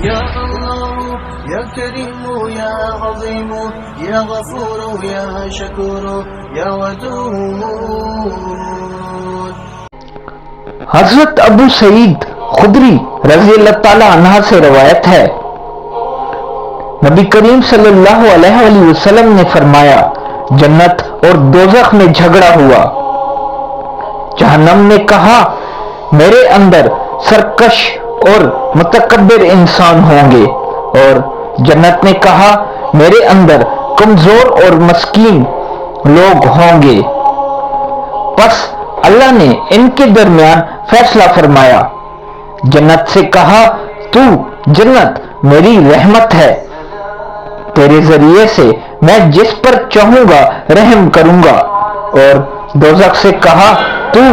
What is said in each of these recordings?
يا الله يا كريم يا عظيم يا غفور يا شكور يا ودود. حضرت ابو سعید خدری رضی اللہ تعالی عنہ سے روایت ہے، نبی کریم صلی اللہ علیہ وآلہ وسلم نے فرمایا، جنت اور دوزخ میں جھگڑا ہوا۔ جہنم نے کہا میرے اندر سرکش اور متکبر انسان ہوں گے، اور جنت نے کہا میرے اندر کمزور اور مسکین لوگ ہوں گے۔ پس اللہ نے ان کے درمیان فیصلہ فرمایا۔ جنت سے کہا تو جنت میری رحمت ہے، تیرے ذریعے سے میں جس پر چاہوں گا رحم کروں گا، اور دوزخ سے کہا تو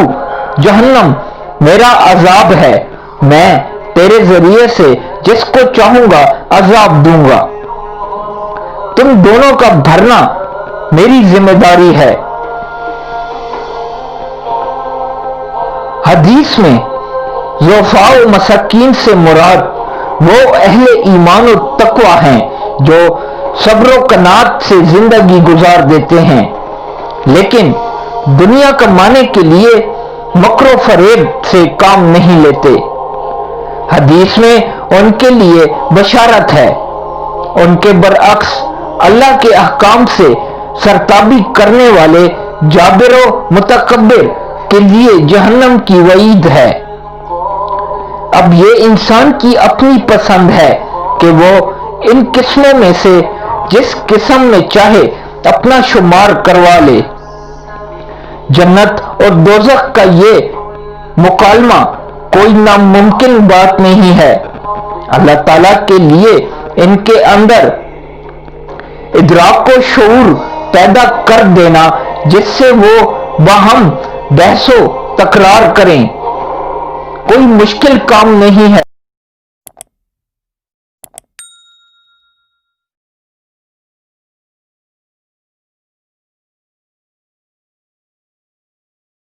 جہنم میرا عذاب ہے، میں تیرے ذریعے سے جس کو چاہوں گا عذاب دوں گا، تم دونوں کا بھرنا میری ذمہ داری ہے۔ حدیث میں ضعفاء و مساکین سے مراد وہ اہل ایمان و تقوی ہیں جو صبر و قناعت سے زندگی گزار دیتے ہیں، لیکن دنیا کمانے کے لیے مکر و فریب سے کام نہیں لیتے۔ حدیث میں ان کے لیے بشارت ہے، ان کے برعکس اللہ کے احکام سے سرتابی کرنے والے جابر و متکبر کے لیے جہنم کی وعید ہے۔ اب یہ انسان کی اپنی پسند ہے کہ وہ ان قسموں میں سے جس قسم میں چاہے اپنا شمار کروا لے۔ جنت اور دوزخ کا یہ مکالمہ کوئی ناممکن بات نہیں ہے۔ اللہ تعالیٰ کے لیے ان کے اندر ادراک و شعور پیدا کر دینا جس سے وہ باہم بحث و تکرار کریں کوئی مشکل کام نہیں ہے۔